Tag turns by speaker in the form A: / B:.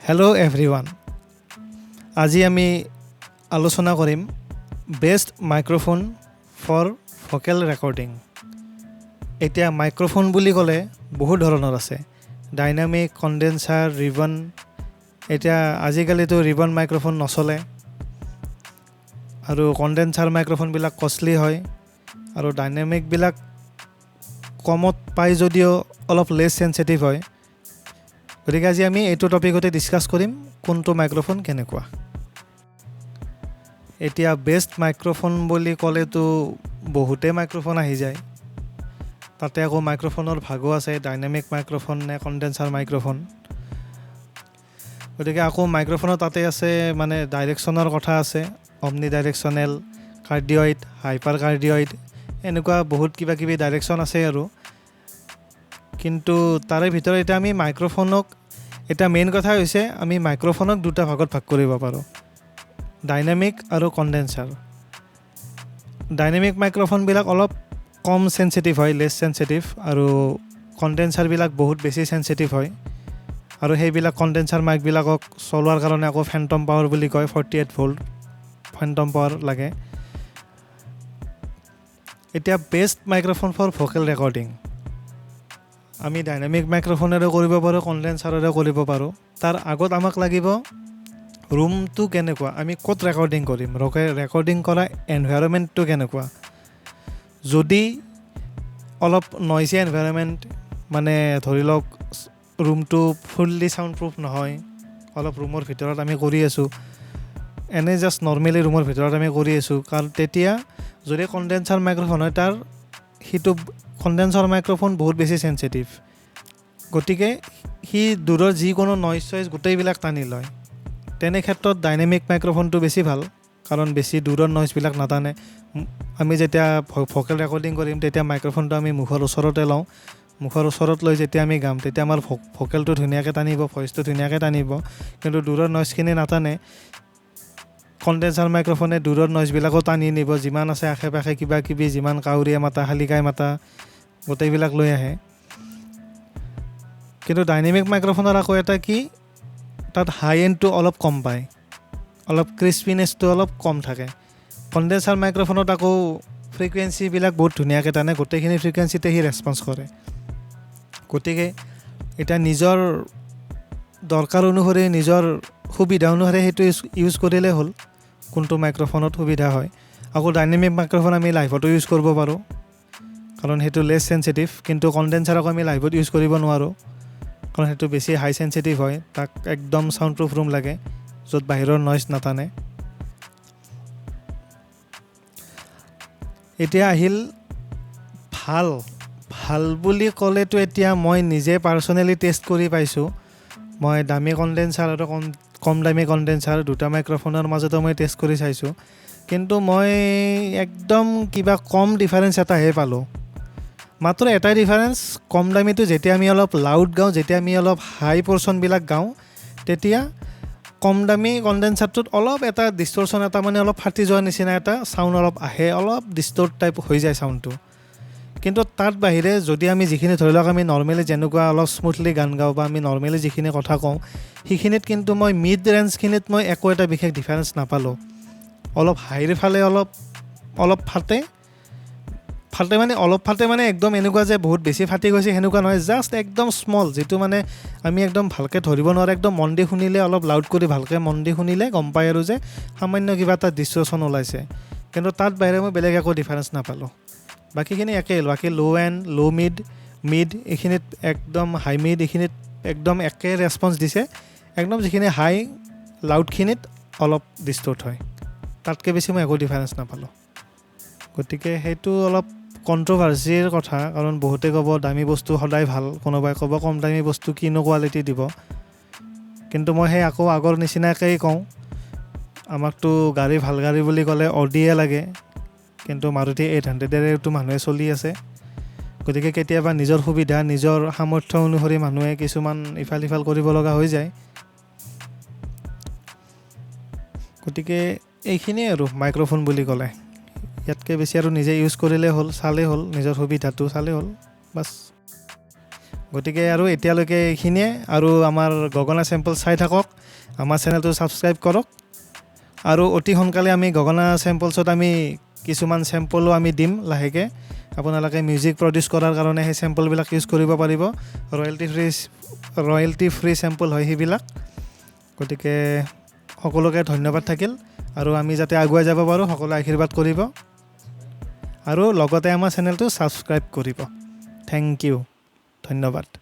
A: Hello' everyone. আজি আমি আলোচনা কৰিম best microphone for vocal recording. এতিয়া মাইক্ৰফোন বুলি ক'লে বহুত ধৰণৰ আছে, ডাইনামিক, কণ্ডেনচাৰ, ৰিবন। এতিয়া আজিকালিতো ৰিবন মাইক্ৰফোন নচলে আৰু কণ্ডেনচাৰ মাইক্ৰফোনবিলাক কষ্টলি হয় আৰু ডাইনামিকবিলাক কমত পায় যদিও অলপ লেছ চেঞ্চিটিভ হয়। গতিকে আজি আমি এইটো টপিকতে ডিছকাছ কৰিম কোনটো মাইক্ৰফোন কেনেকুৱা। এতিয়া বেষ্ট মাইক্ৰফোন বুলি ক'লেতো বহুতেই মাইক্ৰফোন আহি যায়। তাতে আকৌ মাইক্ৰফোনৰ ভাগো আছে, ডাইনামিক মাইক্ৰফোন নে কণ্ডেনচাৰ মাইক্ৰফোন। গতিকে আকৌ মাইক্ৰফোনৰ তাতে আছে মানে ডাইৰেকশ্যনৰ কথা আছে, অমনি ডাইৰেকশ্যনেল, কাৰ্ডিঅইড, হাইপাৰ কাৰ্ডিঅইড, এনেকুৱা বহুত কিবা কিবি ডাইৰেকশ্যন আছে আৰু। কিন্তু তাৰে ভিতৰত এতিয়া আমি মাইক্ৰফোনক মেইন কথা হৈছে আমি মাইক্ৰফোনক দুটা ভাগত ভাগ কৰিব পাৰোঁ, ডাইনামিক আৰু কণ্ডেনচাৰ। ডাইনামিক মাইক্ৰফোনবিলাক অলপ কম চেঞ্চিটিভ হয়, লেছ চেঞ্চিটিভ, আৰু কণ্ডেনচাৰবিলাক বহুত বেছি চেঞ্চিটিভ হয়। আৰু সেইবিলাক কণ্ডেনচাৰ মাইকবিলাকক চলোৱাৰ কাৰণে আকৌ ফেণ্টম পাৱাৰ বুলি কয়, 48 ভোল্ট ফেণ্টম পাৱাৰ লাগে। এতিয়া best microphone for vocal recording আমি ডাইনামিক মাইক্ৰফোনেৰে কৰিব পাৰোঁ, কণ্ডেনচাৰেৰে কৰিব পাৰোঁ। তাৰ আগত আমাক লাগিব ৰুমটো কেনেকুৱা, আমি ক'ত ৰেকৰ্ডিং কৰিম, ৰেকৰ্ডিং কৰা এনভাইৰনমেণ্টটো কেনেকুৱা। যদি অলপ নইজি এনভাইৰনমেণ্ট, মানে ধৰি লওক ৰুমটো ফুল্লি চাউণ্ড প্ৰুফ নহয়, অলপ ৰুমৰ ভিতৰত আমি কৰি আছোঁ, এনেই জাষ্ট নৰ্মেলি ৰুমৰ ভিতৰত আমি কৰি আছোঁ, কাৰণ তেতিয়া যদি কণ্ডেনচাৰ মাইক্ৰফোন হয় তাৰ সিটো কণ্ডেনচাৰ মাইক্ৰফোন বহুত বেছি চেঞ্চিটিভ। গতিকে সি দূৰৰ যিকোনো নইজ চইজ গোটেইবিলাক টানি লয়। তেনে ক্ষেত্ৰত ডাইনামিক মাইক্ৰফোনটো বেছি ভাল, কাৰণ বেছি দূৰৰ নইজবিলাক নাটানে। আমি যেতিয়া ভকেল ৰেকৰ্ডিং কৰিম তেতিয়া মাইক্ৰফোনটো আমি মুখৰ ওচৰতে লওঁ, মুখৰ ওচৰত লৈ যেতিয়া আমি গাম তেতিয়া আমাৰ ভকেলটো ধুনীয়াকৈ টানিব, ভইচটো ধুনীয়াকৈ টানিব, কিন্তু দূৰৰ নইজখিনি নাটানে। কণ্ডেনচাৰ মাইক্ৰফোনে দূৰৰ নইজবিলাকো টানি নিব, যিমান আছে আশে পাশে কিবা কিবি, যিমান কাউৰীয়ে মাতা, শালিকাই মাতা, গোটেইবিলাক লৈ আহে। কিন্তু ডাইনামিক মাইক্ৰফোনৰ আকৌ এটা কি, তাত হাই এণ্ডটো অলপ কম পায়, অলপ ক্ৰিস্পিনেছটো অলপ কম থাকে। কণ্ডেনচাৰ মাইক্ৰফোনত আকৌ ফ্ৰিকুৱেঞ্চিবিলাক বহুত ধুনীয়াকৈ টানে, গোটেইখিনি ফ্ৰিকুৱেঞ্চিতে সি ৰেছপঞ্চ কৰে। গতিকে এতিয়া নিজৰ দৰকাৰ অনুসৰি, নিজৰ সুবিধা অনুসৰি সেইটো ইউজ কৰিলেই হ'ল, কোনটো মাইক্ৰফোনত সুবিধা হয়। আকৌ ডাইনামিক মাইক্ৰফোন আমি লাইভতো ইউজ কৰিব পাৰোঁ, কাৰণ সেইটো লেছ চেঞ্চিটিভ। কিন্তু কণ্ডেনচাৰক আমি লাইভত ইউজ কৰিব নোৱাৰোঁ, কাৰণ সেইটো বেছি হাই চেঞ্চিটিভ হয়, তাক একদম চাউণ্ড প্ৰুফ ৰুম লাগে য'ত বাহিৰৰ নইজ নাটানে। এতিয়া আহিল ভাল বুলি ক'লেতো এতিয়া মই নিজে পাৰ্চনেলি টেষ্ট কৰি পাইছোঁ। মই দামী কণ্ডেনচাৰ আৰু কম দামী কণ্ডেনচাৰ দুটা মাইক্ৰফোনৰ মাজতো মই টেষ্ট কৰি চাইছোঁ, কিন্তু মই একদম কিবা কম ডিফাৰেঞ্চ এটাহে পালোঁ। মাত্ৰ এটাই ডিফাৰেঞ্চ, কম দামীটো যেতিয়া আমি অলপ লাউড গাওঁ, যেতিয়া আমি অলপ হাই পৰ্চনবিলাক গাওঁ, তেতিয়া কম দামী কণ্ডেনচাৰটোত অলপ এটা ডিষ্টৰশ্যন, এটা মানে অলপ ফাটি যোৱাৰ নিচিনা এটা চাউণ্ড অলপ আহে, অলপ ডিষ্টৰ্ট টাইপ হৈ যায় চাউণ্ডটো। কিন্তু তাত বাহিৰে যদি আমি যিখিনি ধৰি লওক আমি নৰ্মেলি যেনেকুৱা অলপ স্মুথলি গান গাওঁ বা আমি নৰ্মেলি যিখিনি কথা কওঁ, সেইখিনিত কিন্তু মই মিড ৰেঞ্জখিনিত মই একো এটা বিশেষ ডিফাৰেঞ্চ নাপালোঁ। অলপ হাইৰ ফালে অলপ ফাটে মানে একদম এনেকুৱা যে বহুত বেছি ফাটি গৈছে সেনেকুৱা নহয়, জাষ্ট একদম স্মল, যিটো মানে আমি একদম ভালকৈ ধৰিব নোৱাৰোঁ। একদম মন দি শুনিলে, অলপ লাউড কৰি ভালকৈ মন দি শুনিলে গম পায় আৰু যে সামান্য কিবা এটা ডিষ্টৰশ্যন ওলাইছে। কিন্তু তাত বাহিৰে মই বেলেগ একো ডিফাৰেঞ্চ নাপালোঁ। বাকীখিনি একেই, বাকী ল' এণ্ড, ল' মিড এইখিনিত একদম হাই মিড, এইখিনিত একদম একে ৰেছপঞ্চ দিছে। একদম যিখিনি হাই লাউডখিনিত অলপ ডিষ্টৰ্ট হয়, তাতকৈ বেছি মই একো ডিফাৰেঞ্চ নাপালোঁ। গতিকে সেইটো অলপ কণ্ট্ৰভাৰ্চিৰ কথা, কাৰণ বহুতে ক'ব দামী বস্তু সদায় ভাল, কোনোবাই ক'ব কম দামী বস্তু কিনো কোৱালিটি দিব। কিন্তু মই সেই আকৌ আগৰ নিচিনাকেই কওঁ, আমাকতো ভাল গাড়ী বুলি ক'লে অডিয়ে লাগে, কিন্তু মাৰুতি 800ৰেতো মানুহে চলি আছে। গতিকে কেতিয়াবা নিজৰ সুবিধা, নিজৰ সামৰ্থ্য অনুসৰি মানুহে কিছুমান ইফাল সিফাল কৰিব লগা হৈ যায়। গতিকে এইখিনিয়ে আৰু মাইক্ৰফোন বুলি ক'লে, ইয়াতকৈ বেছি আৰু নিজে ইউজ কৰিলেই হ'ল, চালেই হ'ল, নিজৰ সুবিধাটো চালেই হ'ল, বাছ। গতিকে আৰু এতিয়ালৈকে এইখিনিয়ে আৰু আমাৰ গগনা চেম্পল চাই থাকক আমাৰ চেনেলটো ছাবস্ক্ৰাইব কৰক আৰু অতি সোনকালে আমি গগনা চেম্পলছত আমি কিছুমান চেম্পলো আমি দিম লাহেকৈ আপোনালোকে মিউজিক প্ৰডিউচ কৰাৰ কাৰণে সেই চেম্পলবিলাক ইউজ কৰিব পাৰিব ৰয়েলটি ফ্ৰী চেম্পল হয় সেইবিলাক গতিকে সকলোকে ধন্যবাদ থাকিল আৰু আমি যাতে আগুৱাই যাব পাৰোঁ সকলোৱে আশীৰ্বাদ কৰিব আৰু লগতে আমাৰ চেনেলটো ছাবস্ক্ৰাইব কৰিব থেংক ইউ ধন্যবাদ